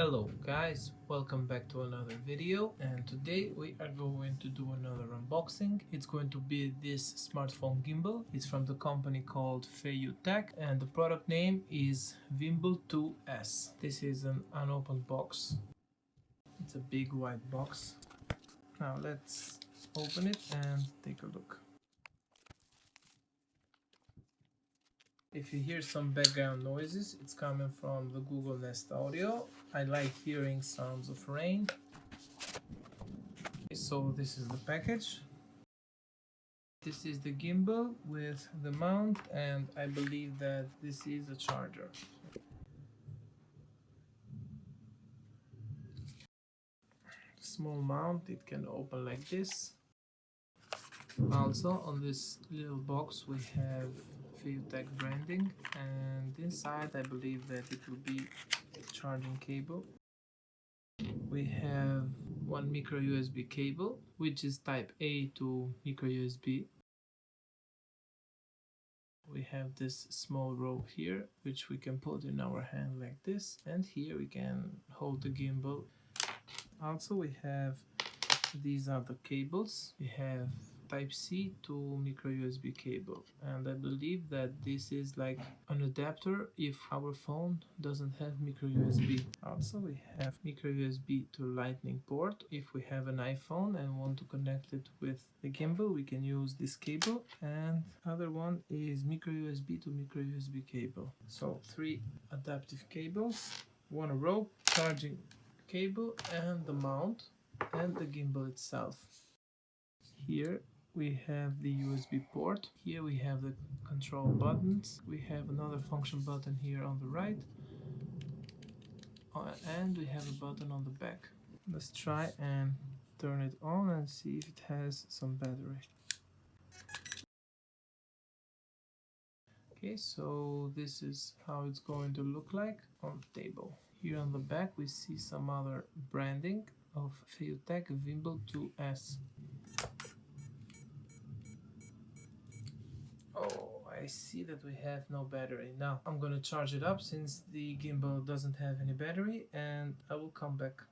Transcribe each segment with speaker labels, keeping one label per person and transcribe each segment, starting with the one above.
Speaker 1: Hello guys, welcome back to another video, and today we are going to do another unboxing. It's going to be this smartphone gimbal. It's from the company called FeiyuTech and the product name is Vimbal 2S. This is an unopened box. It's a big white box. Now let's open it and take a look. If you hear some background noises, it's coming from the Google Nest Audio. I like hearing sounds of rain. So this is the package. This is the gimbal with the mount, and I believe that this is a charger. Small mount, it can open like this. Also on this little box we have FeiyuTech branding, and inside I believe that it will be a charging cable. We have one micro USB cable, which is type A to micro USB. We have this small rope here, which we can put in our hand like this, and here we can hold the gimbal. Also we have these other cables. We have type C to micro USB cable, and I believe that this is like an adapter if our phone doesn't have micro USB. Also we have micro USB to lightning port. If we have an iPhone and want to connect it with the gimbal, we can use this cable, and other one is micro USB to micro USB cable. So 3 adaptive cables, one rope, charging cable, and the mount and the gimbal itself. Here we have the USB port. Here we have the control buttons. We have another function button here on the right, and we have a button on the back. Let's try and turn it on and see if it has some battery. Okay, so this is how it's going to look like on the table. Here on the back we see some other branding of FeiyuTech Vimbal 2S. Oh, I see that we have no battery. Now I'm gonna charge it up since the gimbal doesn't have any battery, and I will come back.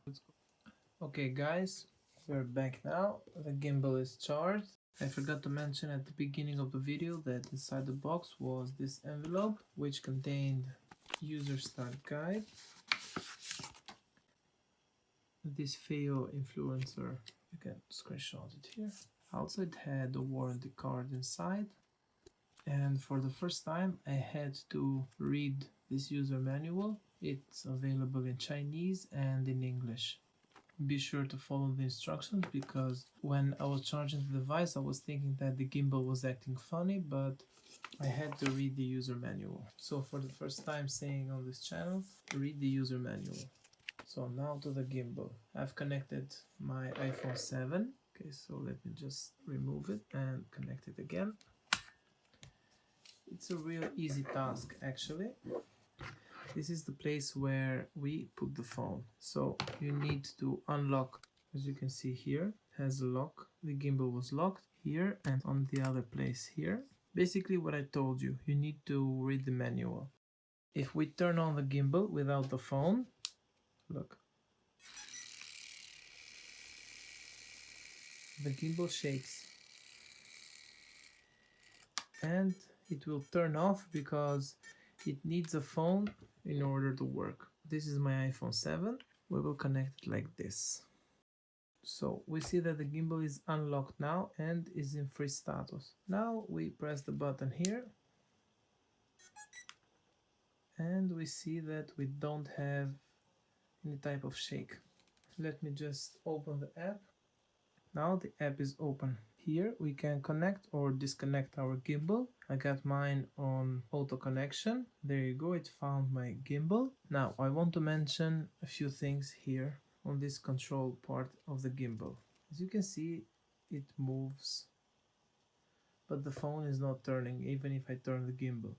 Speaker 1: Okay guys, we're back now. The gimbal is charged. I forgot to mention at the beginning of the video that inside the box was this envelope which contained user start guide, this Feiyu influencer, you can screenshot it here. Also it had a warranty card inside, and for the first time I had to read this user manual. It's available in Chinese and in English. Be sure to follow the instructions, because when I was charging the device I was thinking that the gimbal was acting funny, but I had to read the user manual. So for the first time saying on this channel, read the user manual. So now to the gimbal. I've connected my iPhone 7. Okay, so let me just remove it and connect it again. It's a real easy task actually. This is the place where we put the phone. So you need to unlock, as you can see here, it has a lock. The gimbal was locked here and on the other place here. Basically what I told you, you need to read the manual. If we turn on the gimbal without the phone, look. The gimbal shakes. And it will turn off because it needs a phone in order to work. This is my iPhone 7. We will connect it like this. So we see that the gimbal is unlocked now and is in free status. Now we press the button here and we see that we don't have any type of shake. Let me just open the app. Now the app is open. Here we can connect or disconnect our gimbal. I got mine on auto connection. There you go, it found my gimbal. Now I want to mention a few things here on this control part of the gimbal. As you can see, it moves, but the phone is not turning even if I turn the gimbal.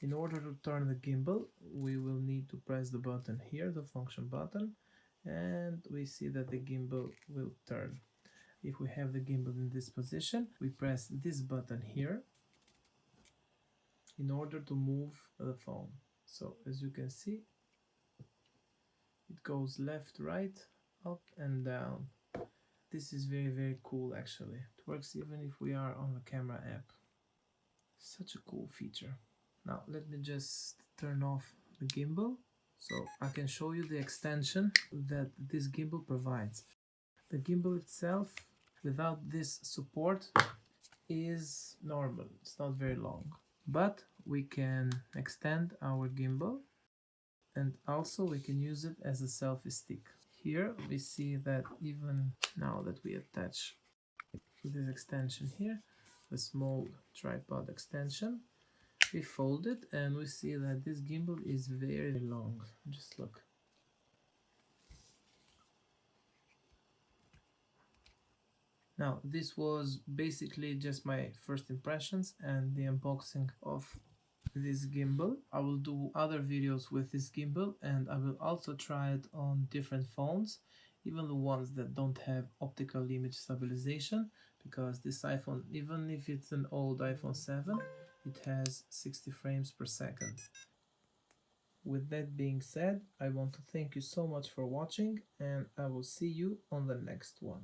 Speaker 1: In order to turn the gimbal, we will need to press the button here, the function button, and we see that the gimbal will turn. If we have the gimbal in this position, we press this button here in order to move the phone. So as you can see, It goes left, right, up and down. This is very cool actually. It works even if we are on the camera app. Such a cool feature. Now let me just turn off the gimbal so I can show you the extension that this gimbal provides. The gimbal itself, without this support, is normal. It's not very long. But we can extend our gimbal, and also we can use it as a selfie stick. Here we see that even now that we attach this extension here, the small tripod extension, we fold it and we see that this gimbal is very long. Just look. Now this was basically just my first impressions and the unboxing of this gimbal. I will do other videos with this gimbal, and I will also try it on different phones, even the ones that don't have optical image stabilization, because this iPhone, even if it's an old iPhone 7, it has 60 frames per second. With that being said, I want to thank you so much for watching, and I will see you on the next one.